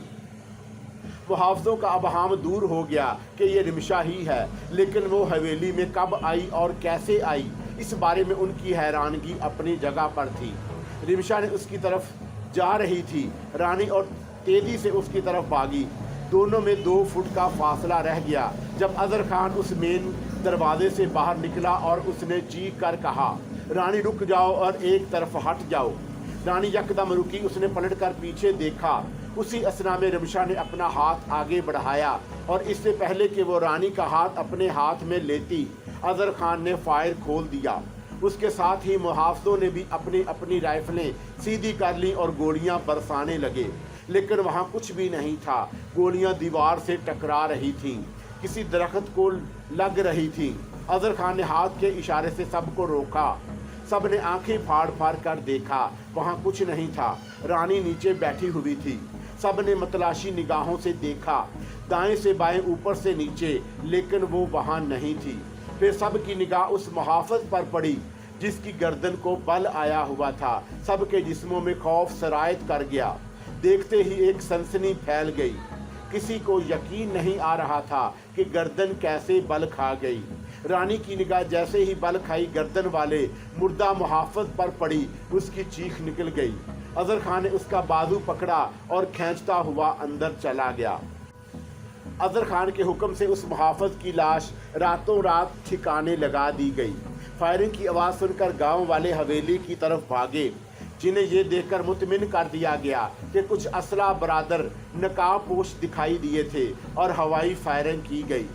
[SPEAKER 1] मुहाफ़िज़ों का अबहाम दूर हो गया कि ये रिमशा ही है, लेकिन वो हवेली में कब आई और कैसे आई, इस बारे में उनकी हैरानगी अपनी जगह पर थी। रिमशा ने उसकी तरफ जा रही थी। रानी और तेज़ी से उसकी तरफ भागी। दोनों में 2 फुट का फासला रह गया जब अजहर खान उस मेन दरवाजे से बाहर निकला और उसने चीख कर कहा, रानी रुक जाओ और एक तरफ हट जाओ। रानी यकदम रुकी। उसने पलट कर पीछे देखा। उसी असना में रिमशा ने अपना हाथ आगे बढ़ाया और इससे पहले कि वो रानी का हाथ अपने हाथ में लेती, अजहर खान ने फायर खोल दिया। उसके साथ ही मुहाफ़िज़ों ने भी अपनी अपनी राइफलें सीधी कर लीं और गोलियां बरसाने लगे, लेकिन वहाँ कुछ भी नहीं था। गोलियां दीवार से टकरा रही थीं, किसी दरख्त को लग रही थीं। अजहर खान ने हाथ के इशारे से सबको रोका। सब ने आंखें फाड़ फाड़ कर देखा, वहाँ कुछ नहीं था। रानी नीचे बैठी हुई थी। सब ने मतलाशी निगाहों से देखा, दाएं से बाएं, ऊपर से नीचे, लेकिन वो वहाँ नहीं थी। फिर सब की निगाह उस मुहाफ़िज़ पर पड़ी जिसकी गर्दन को बल आया हुआ था। सब के जिस्मों में खौफ सरायत कर गया। देखते ही एक सनसनी फैल गई। किसी को यकीन नहीं आ रहा था कि गर्दन कैसे बल खा गई। रानी की निगाह जैसे ही बल खाई गर्दन वाले मुर्दा मुहाफ़िज़ पर पड़ी, उसकी चीख निकल गई। अजहर खान ने उसका बाजू पकड़ा और खींचता हुआ अंदर चला गया। अजहर खान के हुक्म से उस मुहाफ़िज़ की लाश रातों रात ठिकाने लगा दी गई। फायरिंग की आवाज़ सुनकर गांव वाले हवेली की तरफ भागे, जिन्हें ये देखकर मुतमिन कर दिया गया कि कुछ असला बरादर नकाबपोश दिखाई दिए थे और हवाई फायरिंग की गई।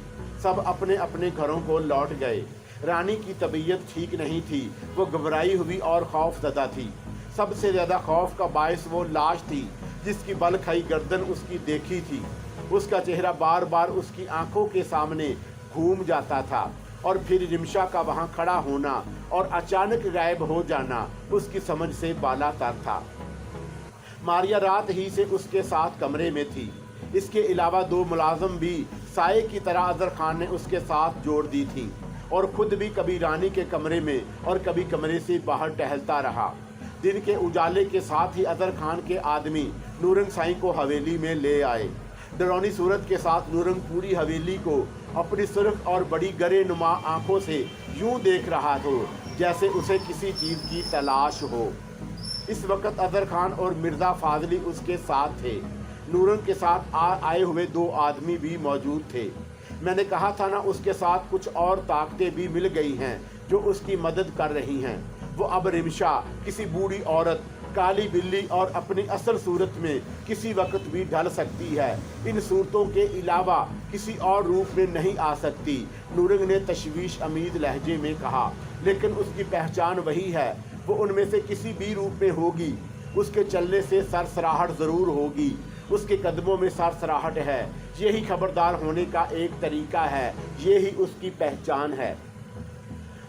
[SPEAKER 1] सब अपने अपने घरों को लौट गए। रानी की तबीयत ठीक नहीं थी। वो घबराई हुई और खौफज़दा थी। सबसे ज़्यादा खौफ का बायस वो लाश थी जिसकी बल खाई गर्दन उसकी देखी थी। उसका चेहरा बार बार उसकी आंखों के सामने घूम जाता था और फिर रिमशा का वहाँ खड़ा होना और अचानक गायब हो जाना उसकी समझ से बालातर था। मारिया रात ही से उसके साथ कमरे में थी। इसके अलावा 2 मुलाजम भी साये की तरह अजहर खान ने उसके साथ जोड़ दी थी और खुद भी कभी रानी के कमरे में और कभी कमरे से बाहर टहलता रहा। दिन के उजाले के साथ ही अजहर खान के आदमी नूरंग साई को हवेली में ले आए। डरौनी सूरत के साथ नूरंग पूरी हवेली को अपनी सुर्ख और बड़ी गरे नुमा आँखों से यूं देख रहा हो जैसे उसे किसी चीज़ की तलाश हो। इस वक्त अजहर खान और मिर्ज़ा फाजली उसके साथ थे। नूरंग के साथ आए हुए 2 आदमी भी मौजूद थे। मैंने कहा था ना, उसके साथ कुछ और ताकतें भी मिल गई हैं जो उसकी मदद कर रही हैं। वो अब रिमशा, किसी बूढ़ी औरत, काली बिल्ली और अपनी असल सूरत में किसी वक्त भी ढल सकती है। इन सूरतों के अलावा किसी और रूप में नहीं आ सकती, नूरंग ने तशवीश अमीद लहजे में कहा। लेकिन उसकी पहचान वही है। वो उनमें से किसी भी रूप में होगी। उसके चलने से सरसराहट ज़रूर होगी। उसके कदमों में सरसराहट है। यही खबरदार होने का एक तरीका है। यही उसकी पहचान है।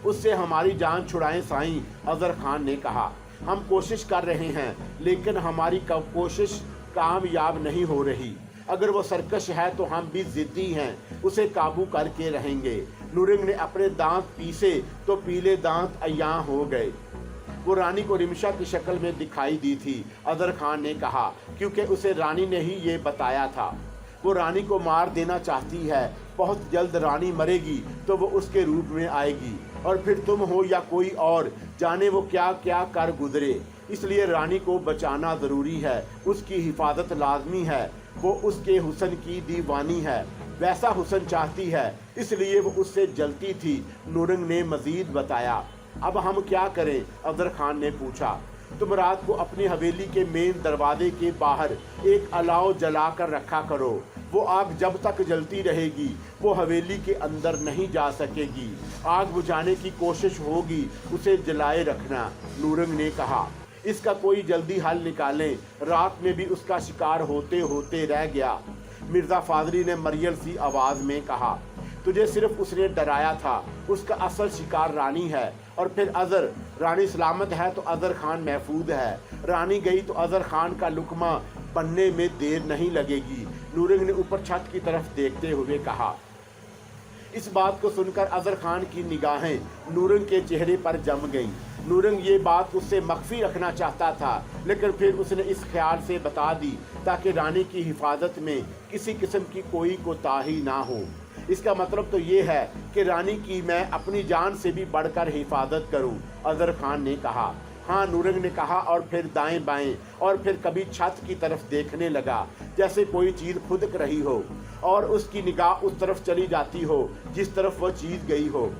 [SPEAKER 1] उससे हमारी जान छुड़ाएं साईं, अजहर खान ने कहा। हम कोशिश कर रहे हैं, लेकिन हमारी कोशिश कामयाब नहीं हो रही। अगर वो सरकश है तो हम भी जिद्दी हैं, उसे काबू करके रहेंगे। नूरंग ने अपने दांत पीसे तो पीले दांत अयां हो गए। वो रानी को रिमशा की शक्ल में दिखाई दी थी, अदर खान ने कहा, क्योंकि उसे रानी ने ही ये बताया था। वो रानी को मार देना चाहती है, बहुत जल्द रानी मरेगी तो वो उसके रूप में आएगी और फिर तुम हो या कोई और, जाने वो क्या क्या कर गुजरे। इसलिए रानी को बचाना ज़रूरी है, उसकी हिफाजत लाजमी है। वो उसके हुस्न की दीवानी है, वैसा हुस्न चाहती है, इसलिए वो उससे जलती थी, नूरंग ने मजीद बताया। अब हम क्या करें? अदर खान ने पूछा। तुम रात को अपनी हवेली के मेन दरवाजे के बाहर एक अलाव जला कर रखा करो। वो आग जब तक जलती रहेगी वो हवेली के अंदर नहीं जा सकेगी। आग बुझाने की कोशिश होगी, उसे जलाए रखना, नूरंग ने कहा। इसका कोई जल्दी हल निकालें, रात में भी उसका शिकार होते होते रह गया। मिर्ज़ा फाजली ने मरियल सी आवाज़ में कहा, तुझे सिर्फ उसने डराया था, उसका असल शिकार रानी है। और फिर अजहर, रानी सलामत है तो अजहर खान महफूज है, रानी गई तो अजहर खान का लुकमा बनने में देर नहीं लगेगी, नूरंग ने ऊपर छत की तरफ देखते हुए कहा। इस बात को सुनकर अजहर खान की निगाहें नूरंग के चेहरे पर जम गईं। नूरंग ये बात उससे मख्फी रखना चाहता था, लेकिन फिर उसने इस ख्याल से बता दी ताकि रानी की हिफाजत में किसी किस्म की कोई कोताही ना हो। इसका मतलब तो ये है कि रानी की मैं अपनी जान से भी बढ़कर हिफाजत करूं, अजहर खान ने कहा। हाँ, नूरंग ने कहा और फिर दाएं बाएं और फिर कभी छत की तरफ देखने लगा, जैसे कोई चीज़ खुदक रही हो और उसकी निगाह उस तरफ चली जाती हो जिस तरफ वह चीज़ गई हो।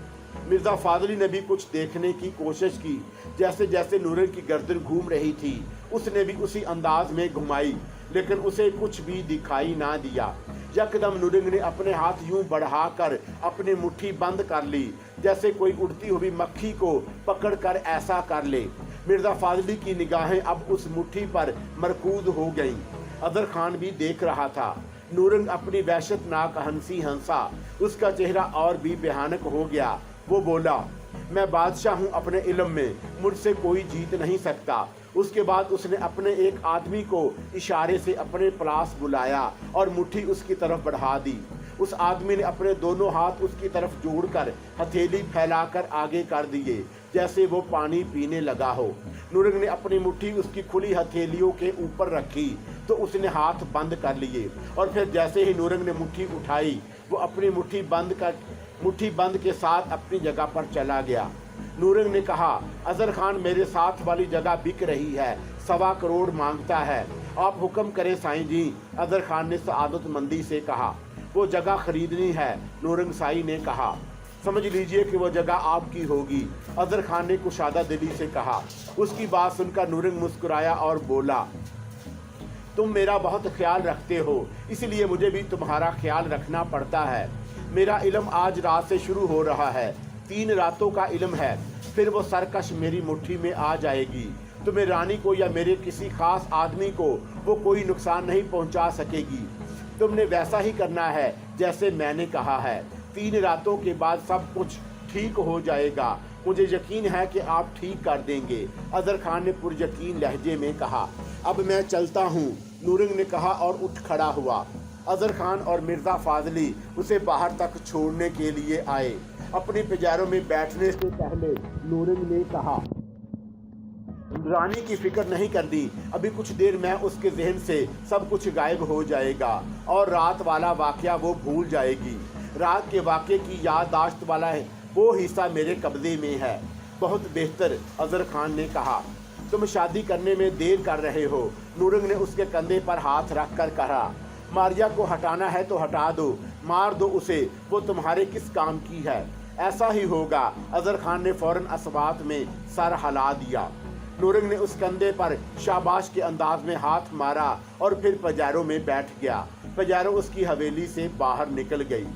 [SPEAKER 1] मिर्ज़ा फाजली ने भी कुछ देखने की कोशिश की। जैसे जैसे नूरंग की गर्दन घूम रही थी, उसने भी उसी अंदाज में घुमाई, लेकिन उसे कुछ भी दिखाई ना दिया। यकदम नूरंग ने अपने हाथ यूं बढ़ाकर अपनी मुट्ठी बंद कर ली, जैसे कोई उड़ती हुई मक्खी को पकड़कर ऐसा कर ले। मिर्ज़ा फाजली की निगाहें अब उस मुट्ठी पर मरकूज हो गईं। अदर खान भी देख रहा था। नूरंग अपनी वहशतनाक हंसी हंसा, उसका चेहरा और भी भयानक हो गया। वो बोला, मैं बादशाह हूँ अपने इल्म में, मुझसे कोई जीत नहीं सकता। उसके बाद उसने अपने एक आदमी को इशारे से अपने पास बुलाया और मुट्ठी उसकी तरफ बढ़ा दी। उस आदमी ने अपने दोनों हाथ उसकी तरफ जोड़कर हथेली फैलाकर आगे कर दिए, जैसे वो पानी पीने लगा हो। नूरंग ने अपनी मुट्ठी उसकी खुली हथेलियों के ऊपर रखी तो उसने हाथ बंद कर लिए और फिर जैसे ही नूरंग ने मुट्ठी उठाई, वो अपनी मुट्ठी बंद के साथ अपनी जगह पर चला गया। नूरंग ने कहा, अजहर खान मेरे साथ वाली जगह बिक रही है, 1.25 करोड़ मांगता है, आप हुक्म करें साईं जी, अजहर खान ने सआदतमंदी से कहा। वो जगह खरीदनी है, नूरंग साई ने कहा। समझ लीजिए कि वो जगह आपकी होगी, अजहर खान ने कुशादा दिली से कहा। उसकी बात सुनकर नूरंग मुस्कुराया और बोला, तुम मेरा बहुत ख्याल रखते हो, इसलिए मुझे भी तुम्हारा ख्याल रखना पड़ता है। मेरा इल्म आज रात से शुरू हो रहा है, 3 रातों का इल्म है, फिर वो सरकश मेरी मुट्ठी में आ जाएगी। तुम्हें रानी को या मेरे किसी खास आदमी को वो कोई नुकसान नहीं पहुंचा सकेगी। तुमने वैसा ही करना है जैसे मैंने कहा है। 3 रातों के बाद सब कुछ ठीक हो जाएगा, मुझे यकीन है कि आप ठीक कर देंगे, अजहर खान ने पुरयकीन लहजे में कहा। अब मैं चलता हूँ, नूरंग ने कहा और उठ खड़ा हुआ। अजहर खान और मिर्ज़ा फाजली उसे बाहर तक छोड़ने के लिए आए। अपनी पिजारों में बैठने से पहले नूरंग ने कहा, रानी की फिक्र नहीं करनी, अभी कुछ देर में उसके जहन से सब कुछ गायब हो जाएगा और रात वाला वाकया वो भूल जाएगी। रात के वाकये की याददाश्त वाला है वो हिस्सा मेरे कब्जे में है। बहुत बेहतर, अजहर खान ने कहा। तुम शादी करने में देर कर रहे हो, नूरंग ने उसके कंधे पर हाथ रख कर कहा। मारिया को हटाना है तो हटा दो, मार दो उसे, वो तुम्हारे किस काम की है। ऐसा ही होगा, अजहर खान ने फौरन असबात में सर हिला दिया। नूरंग ने उस कंधे पर शाबाश के अंदाज में हाथ मारा और फिर पजारों में बैठ गया। पजारों उसकी हवेली से बाहर निकल गई।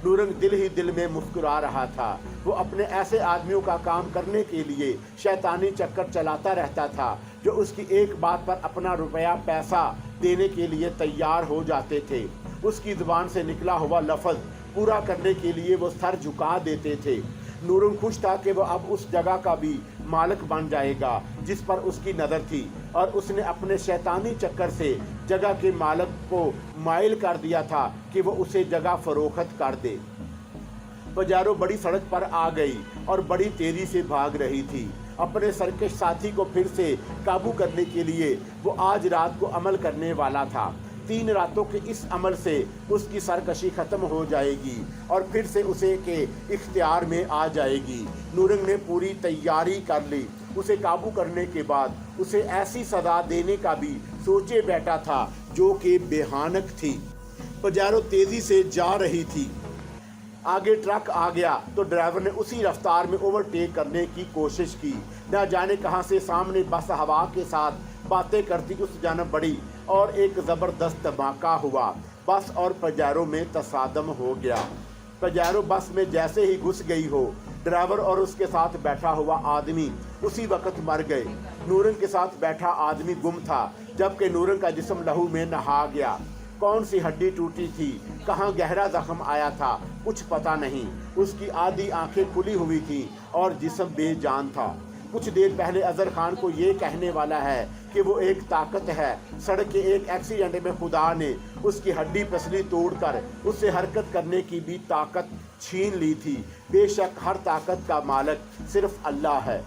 [SPEAKER 1] नूरंग दिल ही दिल में मुस्कुरा रहा था। वो अपने ऐसे आदमियों का काम करने के लिए शैतानी चक्कर चलाता रहता था जो उसकी एक बात पर अपना रुपया पैसा देने के लिए तैयार हो जाते थे। उसकी जुबान से निकला हुआ लफ्ज़ पूरा करने के लिए वो सर झुका देते थे। नूरंग खुश था कि वो अब उस जगह का भी मालिक बन जाएगा जिस पर उसकी नज़र थी। اور اس نے اپنے شیطانی چکر سے جگہ کے مالک کو مائل کر دیا تھا کہ وہ اسے جگہ فروخت کر دے۔ پجارو بڑی سڑک پر آ گئی اور بڑی تیزی سے بھاگ رہی تھی۔ اپنے سرکش ساتھی کو پھر سے قابو کرنے کے لیے وہ آج رات کو عمل کرنے والا تھا۔ 3 راتوں کے اس عمل سے اس کی سرکشی ختم ہو جائے گی اور پھر سے اسے کے اختیار میں آ جائے گی۔ نورنگ نے پوری تیاری کر لی۔ اسے قابو کرنے کے بعد اسے ایسی سزا دینے کا بھی سوچے بیٹھا تھا جو کہ بھیانک تھی۔ پجارو تیزی سے جا رہی تھی۔ آگے ٹرک آ گیا تو ڈرائیور نے اسی رفتار میں اوورٹیک کرنے کی کوشش کی۔ نہ جانے کہاں سے سامنے بس ہوا کے ساتھ باتیں کرتی اس جانب بڑھی اور ایک زبردست دھماکہ ہوا۔ بس اور پجارو میں تصادم ہو گیا۔ پجارو بس میں جیسے ہی گھس گئی ہو، ڈرائیور اور اس کے ساتھ بیٹھا ہوا آدمی اسی وقت مر گئے۔ نورنگ کے ساتھ بیٹھا آدمی گم تھا، جبکہ نورنگ کا جسم لہو میں نہا گیا۔ کون سی ہڈی ٹوٹی تھی، کہاں گہرا زخم آیا تھا، کچھ پتہ نہیں۔ اس کی آدھی آنکھیں کھلی ہوئی تھی اور جسم بے جان تھا۔ کچھ دیر پہلے اظہر خان کو یہ کہنے والا ہے کہ وہ ایک طاقت ہے۔ سڑک کے ایک ایکسیڈنٹ میں خدا نے اس کی ہڈی پسلی توڑ کر اس سے حرکت کرنے کی بھی طاقت چھین لی تھی۔ بے شک ہر طاقت کا مالک صرف اللہ ہے۔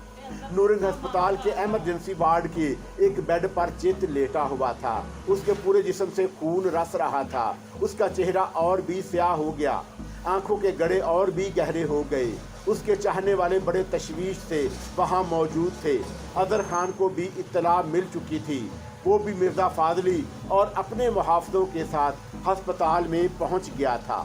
[SPEAKER 1] نورنگ ہسپتال کے ایمرجنسی وارڈ کے ایک بیڈ پر چت لیٹا ہوا تھا۔ اس کے پورے جسم سے خون رس رہا تھا۔ اس کا چہرہ اور بھی سیاہ ہو گیا، آنکھوں کے گڑھے اور بھی گہرے ہو گئے۔ اس کے چاہنے والے بڑے تشویش سے وہاں موجود تھے۔ اظہر خان کو بھی اطلاع مل چکی تھی۔ وہ بھی مرزا فاضلی اور اپنے محافظوں کے ساتھ ہسپتال میں پہنچ گیا تھا۔